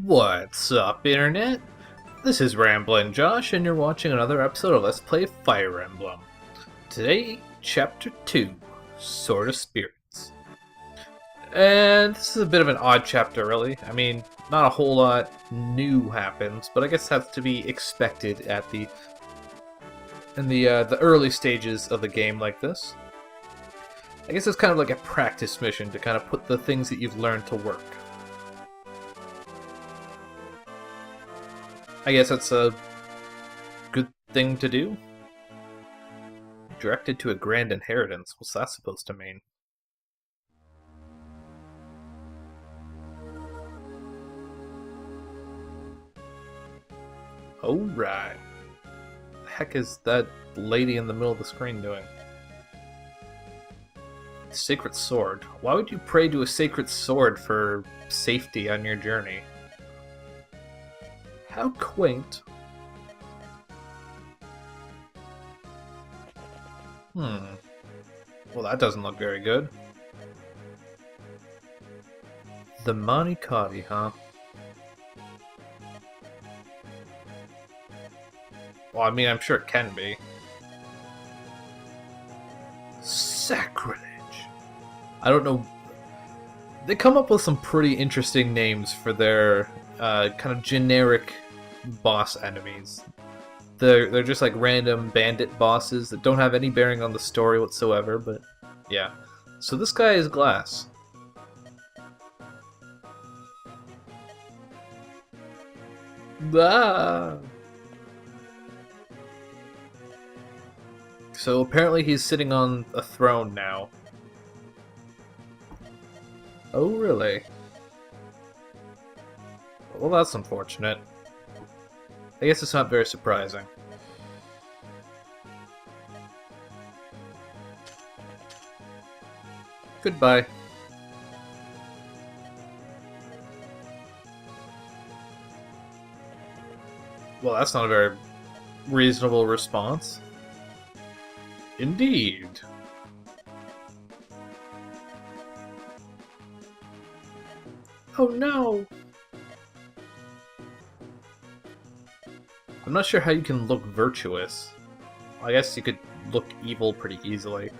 What's up, Internet? This is Ramblin' Josh, and you're watching another episode of Let's Play Fire Emblem. Today, Chapter 2, Sword of Spirits. And this is a bit of an odd chapter, really. I mean, not a whole lot new happens, but I guess that's to be expected in the early stages of the game like this. I guess it's kind of like a practice mission to kind of put the things that you've learned to work. I guess that's a good thing to do. Directed to a grand inheritance. What's that supposed to mean? Alright. The heck is that lady in the middle of the screen doing? Sacred sword. Why would you pray to a sacred sword for safety on your journey? How quaint. Well, that doesn't look very good. The Katti, huh? Well, I mean, I'm sure it can be. Sacrilege. I don't know. They come up with some pretty interesting names for their kind of generic boss enemies. They're just like random bandit bosses that don't have any bearing on the story whatsoever, but yeah. So this guy is glass. Ah! So apparently he's sitting on a throne now. Oh, really? Well, that's unfortunate. I guess it's not very surprising. Goodbye. Well, that's not a very reasonable response. Indeed. Oh no! I'm not sure how you can look virtuous. I guess you could look evil pretty easily.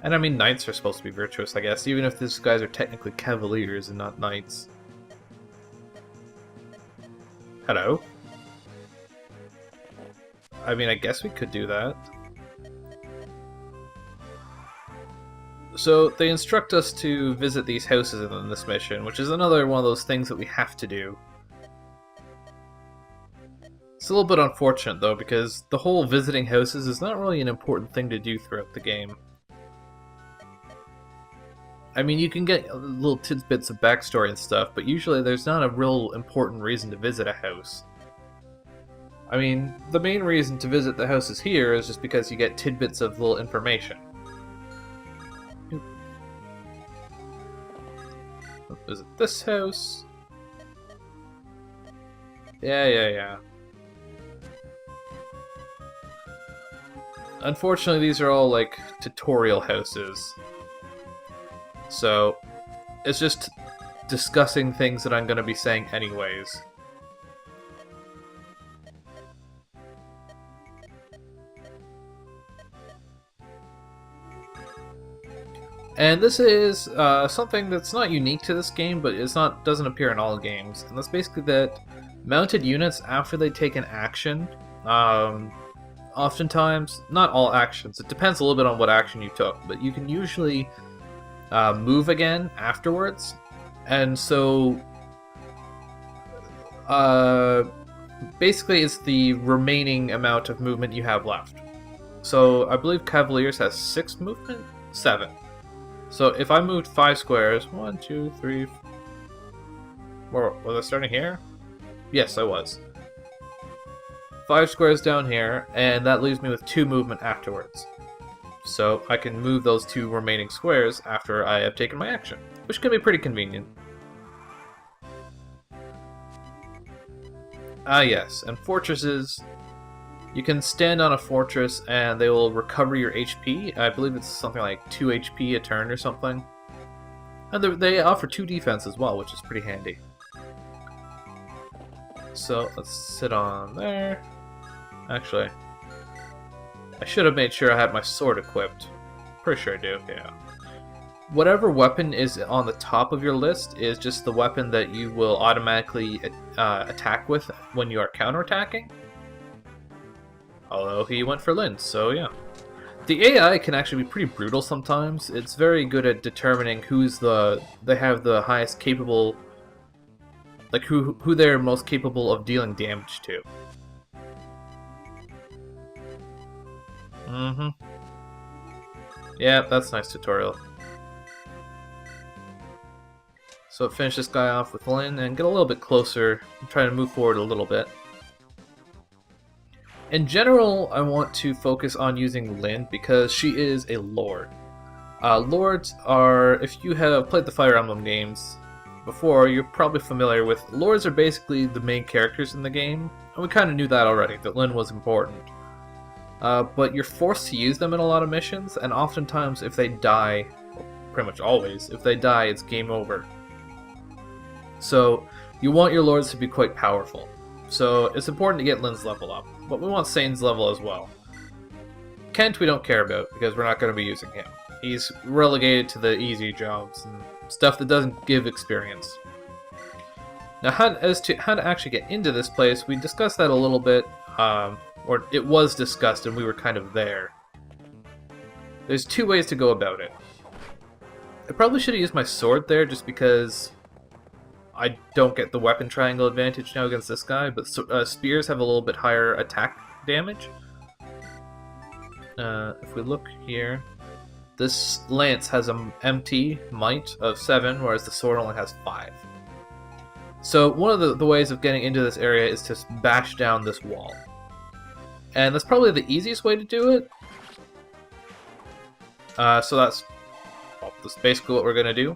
And I mean, knights are supposed to be virtuous, I guess, even if these guys are technically cavaliers and not knights. Hello? I mean, I guess we could do that. So, they instruct us to visit these houses in this mission, which is another one of those things that we have to do. It's a little bit unfortunate, though, because the whole visiting houses is not really an important thing to do throughout the game. I mean, you can get little tidbits of backstory and stuff, but usually there's not a real important reason to visit a house. I mean, the main reason to visit the houses here is just because you get tidbits of little information. Visit this house. Yeah. Unfortunately, these are all, like, tutorial houses. So, it's just discussing things that I'm going to be saying anyways. And this is something that's not unique to this game, but doesn't appear in all games. And that's basically that mounted units, after they take an action, oftentimes, not all actions, it depends a little bit on what action you took, but you can usually move again afterwards. And so, basically it's the remaining amount of movement you have left. So I believe Cavaliers has 6 movement? 7. So if I moved 5 squares, 1, 2, 3... Was I starting here? Yes, I was. 5 squares down here, and that leaves me with 2 movement afterwards. So I can move those 2 remaining squares after I have taken my action, which can be pretty convenient. Ah yes, and fortresses. You can stand on a fortress and they will recover your HP. I believe it's something like 2 HP a turn or something. And they offer 2 defense as well, which is pretty handy. So let's sit on there. Actually, I should have made sure I had my sword equipped. Pretty sure I do, yeah. Whatever weapon is on the top of your list is just the weapon that you will automatically attack with when you are counterattacking. Although he went for Lyn, so yeah. The AI can actually be pretty brutal sometimes. It's very good at determining they have the highest capable, like who they're most capable of dealing damage to. Yeah, that's a nice tutorial. So finish this guy off with Lyn and get a little bit closer and try to move forward a little bit. In general, I want to focus on using Lyn because she is a Lord. Lords are, if you have played the Fire Emblem games before, you're probably familiar with, Lords are basically the main characters in the game, and we kind of knew that already, that Lyn was important. But you're forced to use them in a lot of missions, and oftentimes if they die, pretty much always, if they die, it's game over. So you want your Lords to be quite powerful. So it's important to get Lyn's level up, but we want Sane's level as well. Kent we don't care about, because we're not going to be using him. He's relegated to the easy jobs and stuff that doesn't give experience. Now, as to how to actually get into this place, we discussed that a little bit, or it was discussed and we were kind of there. There's two ways to go about it. I probably should have used my sword there just because I don't get the weapon triangle advantage now against this guy, but spears have a little bit higher attack damage. If we look here, this lance has an MT might of 7, whereas the sword only has 5. So one of the ways of getting into this area is to bash down this wall. And that's probably the easiest way to do it. So that's basically what we're going to do.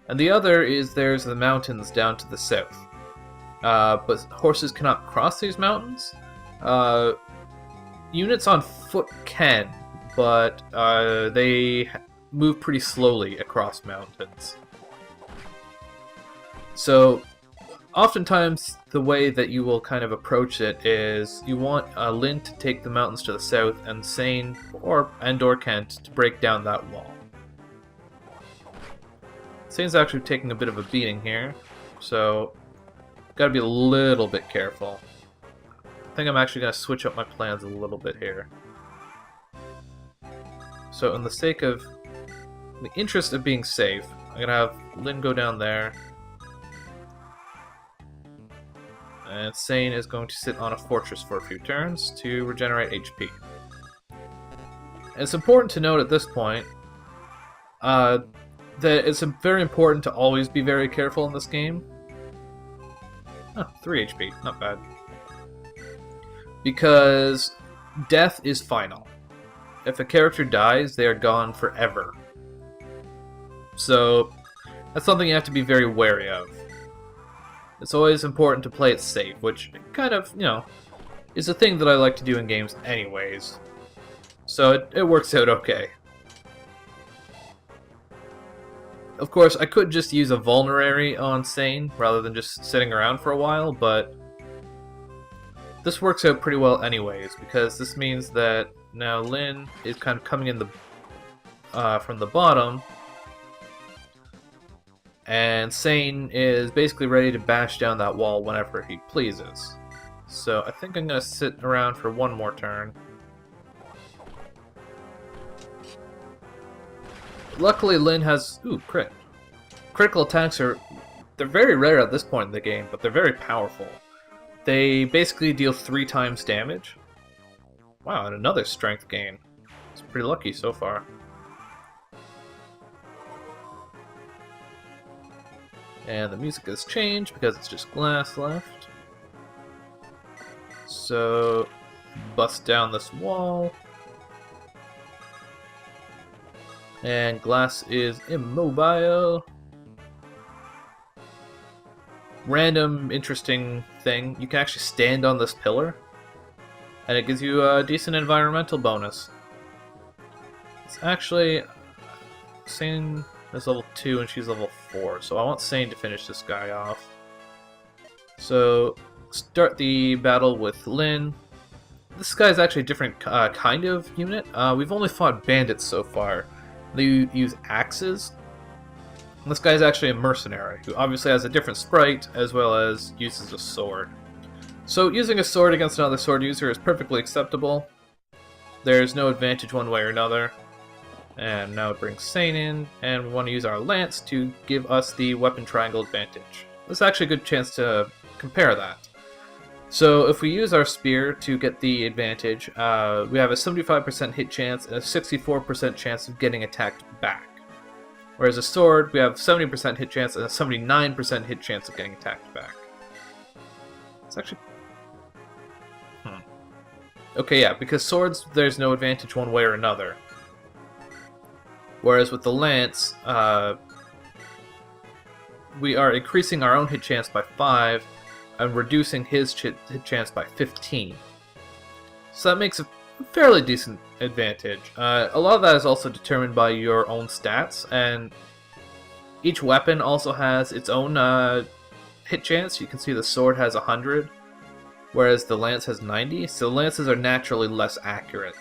And the other is there's the mountains down to the south. But horses cannot cross these mountains. Units on foot can, but they move pretty slowly across mountains. So oftentimes the way that you will kind of approach it is you want Lyn to take the mountains to the south and Sane or Kent to break down that wall. Sane's actually taking a bit of a beating here, so gotta be a little bit careful. I think I'm actually gonna switch up my plans a little bit here. So in the interest of being safe, I'm gonna have Lyn go down there. And Sane is going to sit on a fortress for a few turns to regenerate HP. And it's important to note at this point that it's very important to always be very careful in this game. Oh, 3 HP, not bad. Because death is final. If a character dies, they are gone forever. So that's something you have to be very wary of. It's always important to play it safe, which kind of, is a thing that I like to do in games anyways. So it works out okay. Of course, I could just use a vulnerary on Sane rather than just sitting around for a while, but this works out pretty well anyways, because this means that now Lyn is kind of coming in from the bottom, and Sane is basically ready to bash down that wall whenever he pleases. So I think I'm going to sit around for one more turn. Luckily, Lyn has... Ooh, crit. Critical attacks they're very rare at this point in the game, but they're very powerful. They basically deal 3 times damage. Wow, and another strength gain. It's pretty lucky so far. And the music has changed because it's just glass left. So, bust down this wall. And glass is immobile. Random interesting thing, you can actually stand on this pillar, and it gives you a decent environmental bonus. It's actually... Sane is level 2 and she's level 4, so I want Sane to finish this guy off. So, start the battle with Lyn. This guy's actually a different kind of unit. We've only fought bandits so far. They use axes. This guy's actually a mercenary, who obviously has a different sprite, as well as uses a sword. So using a sword against another sword user is perfectly acceptable. There's no advantage one way or another. And now it brings Sane in, and we want to use our lance to give us the weapon triangle advantage. This is actually a good chance to compare that. So if we use our spear to get the advantage, we have a 75% hit chance and a 64% chance of getting attacked back. Whereas a sword, we have 70% hit chance and a 79% hit chance of getting attacked back. It's actually... Okay, yeah, because swords, there's no advantage one way or another. Whereas with the lance, we are increasing our own hit chance by 5, and reducing his hit chance by 15. So that makes a fairly decent advantage. A lot of that is also determined by your own stats, and each weapon also has its own hit chance. You can see the sword has 100, whereas the lance has 90, so lances are naturally less accurate.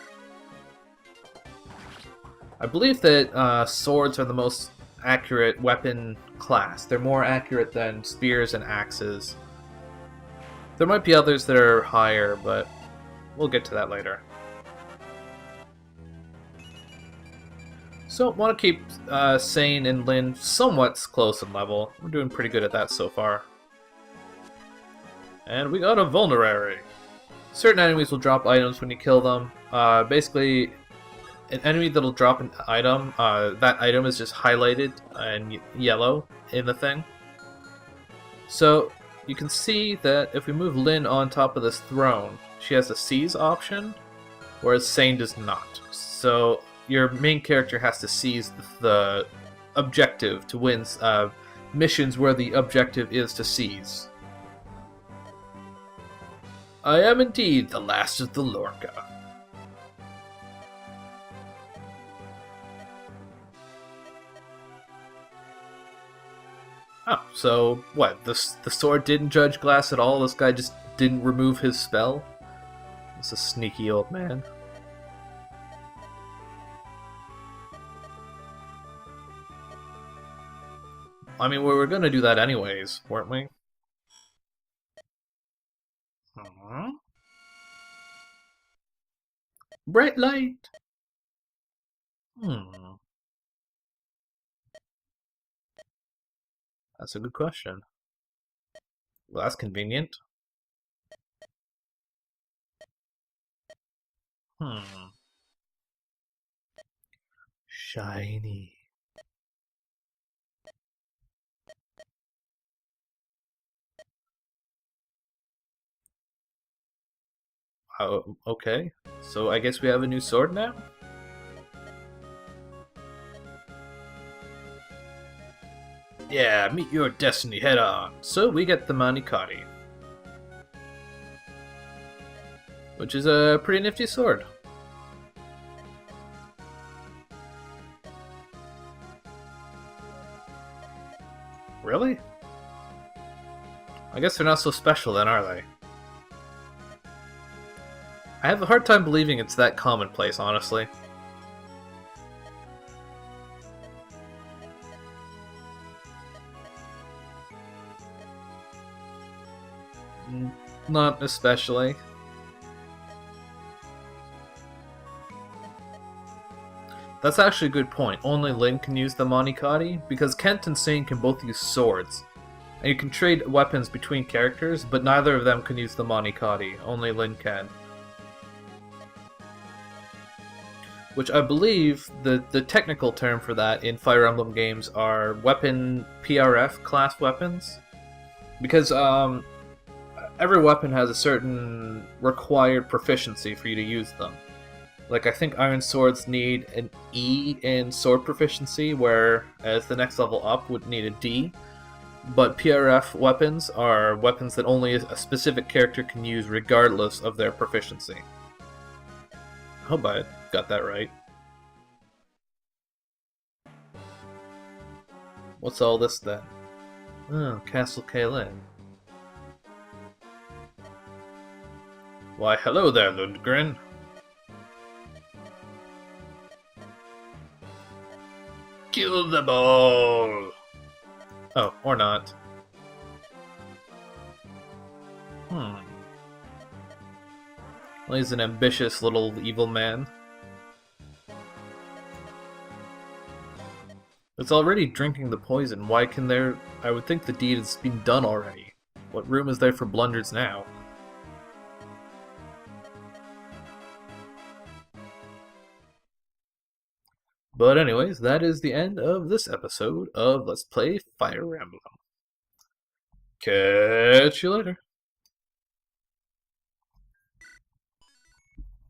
I believe that swords are the most accurate weapon class. They're more accurate than spears and axes. There might be others that are higher, but we'll get to that later. So, want to keep Sane and Lyn somewhat close in level. We're doing pretty good at that so far. And we got a Vulnerary. Certain enemies will drop items when you kill them. Basically, an enemy that'll drop an item, that item is just highlighted in yellow in the thing. So, you can see that if we move Lyn on top of this throne, she has a seize option, whereas Sane does not. So your main character has to seize the objective to win missions where the objective is to seize. I am indeed the last of the Lorca. Oh, so what? The sword didn't judge glass at all? This guy just didn't remove his spell? It's a sneaky old man. I mean, we were gonna do that anyways, weren't we? Bright light! That's a good question. Well, that's convenient. Shiny. Oh, okay. So I guess we have a new sword now? Yeah, meet your destiny head on. So we get the Katti, which is a pretty nifty sword. Really? I guess they're not so special then, are they? I have a hard time believing it's that commonplace, honestly. Not especially. That's actually a good point. Only Lyn can use the Katti, because Kent and Sane can both use swords. And you can trade weapons between characters, but neither of them can use the Katti. Only Lyn can. Which I believe the technical term for that in Fire Emblem games are weapon PRF class weapons. Because every weapon has a certain required proficiency for you to use them. Like, I think Iron Swords need an E in sword proficiency, whereas the next level up would need a D. But PRF weapons are weapons that only a specific character can use regardless of their proficiency. I hope I got that right. What's all this then? Oh, Castle Kaelin. Why, hello there, Lundgren. Kill them all! Oh, or not. Well, he's an ambitious little evil man. It's already drinking the poison. Why can there... I would think the deed has been done already. What room is there for blunders now? But anyways, that is the end of this episode of Let's Play Fire Emblem. Catch you later.